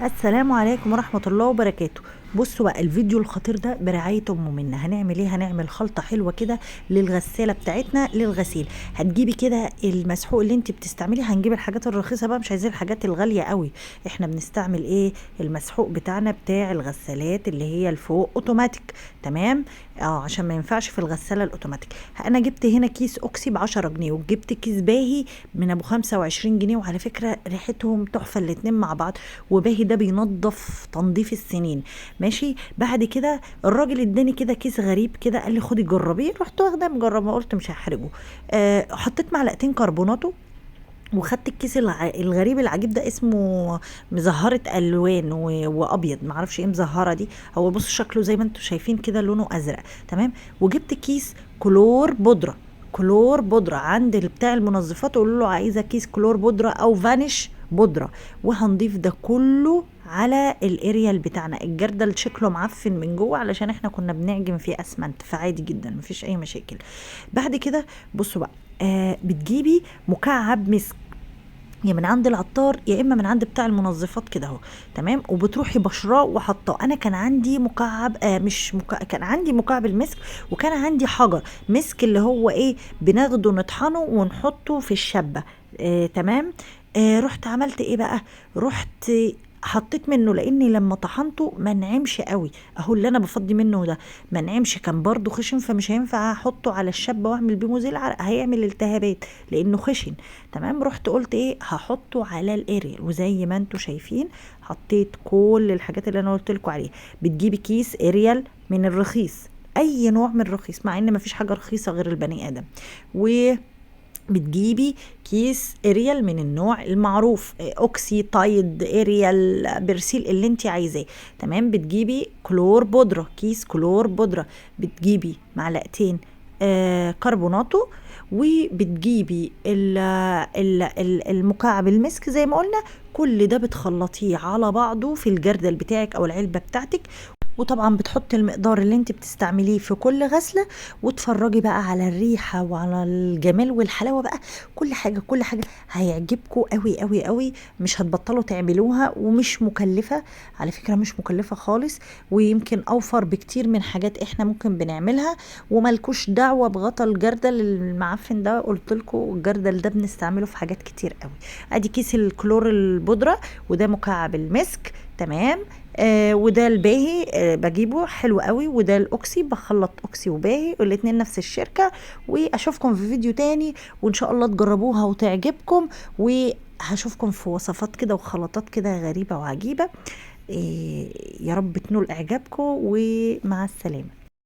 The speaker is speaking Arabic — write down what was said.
السلام عليكم ورحمة الله وبركاته. بصوا بقى الفيديو الخطير ده برعاية ام منى. هنعمل ايه؟ هنعمل خلطة حلوة كده للغسالة بتاعتنا للغسيل. هتجيبي كده المسحوق اللي انت بتستعمليه، هنجيب الحاجات الرخيصة بقى، مش عايزين الحاجات الغالية قوي. احنا بنستعمل ايه؟ المسحوق بتاعنا بتاع الغسالات اللي هي الفوق اوتوماتيك. تمام. عشان ما ينفعش في الغسالة الاوتوماتيك. انا جبت هنا كيس اوكسي ب10 جنيه، وجبت كيس باهي من ابو 25 جنيه، وعلى فكرة ريحتهم تحفة الاتنين مع بعض. وباهي ده بينظف تنظيف السنين. ماشي. بعد كده الراجل اداني كده كيس غريب كده، قال لي خدي جربيه، رحت واخده مجربه، قلت مش هحرجه. حطيت معلقتين كربوناتو، وخدت الكيس الغريب العجيب ده، اسمه مزهرة الوان وابيض، معرفش ايه مزهرة دي. هو بص شكله زي ما انتم شايفين كده، لونه ازرق. تمام. وجبت كيس كلور بودرة. كلور بودرة عند بتاع المنظفات، قولوا له عايزه كيس كلور بودرة او فانيش بودرة. وهنضيف ده كله على الاريال بتاعنا. الجردل شكله معفن من جوه علشان احنا كنا بنعجن فيه اسمنت، فعادي جدا مفيش اي مشاكل. بعد كده بصوا بقى، بتجيبي مكعب مسك، يا من عند العطار يا اما من عند بتاع المنظفات كده اهو. تمام. وبتروحي بشراه وحطاه. انا كان عندي مكعب، كان عندي مكعب المسك، وكان عندي حجر مسك اللي هو ايه، بناخده نطحنه ونحطه في الشبه. تمام. رحت عملت ايه بقى؟ رحت حطيت منه، لاني لما طحنته ما نعمش قوي، اهو اللي انا بفضي منه ده ما نعمش، كان برضو خشن، فمش هينفع احطه على الشبه واعمل بيه مزيل عرق، هيعمل التهابات لانه خشن. تمام. رحت قلت ايه، هحطه على الاريال، وزي ما انتم شايفين حطيت كل الحاجات اللي انا قلت لكم عليها. بتجيبي كيس اريال من الرخيص، اي نوع من الرخيص، مع ان مفيش حاجه رخيصه غير البني ادم. و بتجيبي كيس اريال من النوع المعروف، اوكسي، تايد، اريال، برسيل، اللي انت عايزاه. تمام. بتجيبي كلور بودرة، كيس كلور بودرة. بتجيبي معلقتين كربوناتو. وبتجيبي المكعب المسك زي ما قلنا. كل ده بتخلطيه على بعضه في الجردل بتاعك او العلبة بتاعتك. وطبعا بتحطي المقدار اللي انت بتستعمليه في كل غسلة، وتفرجي بقى على الريحة وعلى الجمال والحلاوة بقى. كل حاجة كل حاجة هيعجبكم قوي قوي قوي، مش هتبطلوا تعملوها، ومش مكلفة على فكرة، مش مكلفة خالص. ويمكن اوفر بكتير من حاجات احنا ممكن بنعملها. وملكوش دعوة بغطا الجردل المعفن ده، قلت لكم الجردل ده بنستعمله في حاجات كتير قوي. ادي كيس الكلور البودرة، وده مكعب المسك. تمام. وده الباهي، بجيبه حلو قوي. وده الاوكسي، بخلط اوكسي وباهي والاتنين نفس الشركة. واشوفكم في فيديو تاني، وان شاء الله تجربوها وتعجبكم. وهشوفكم في وصفات كده وخلطات كده غريبة وعجيبة. يا رب تنول اعجابكم، ومع السلامة.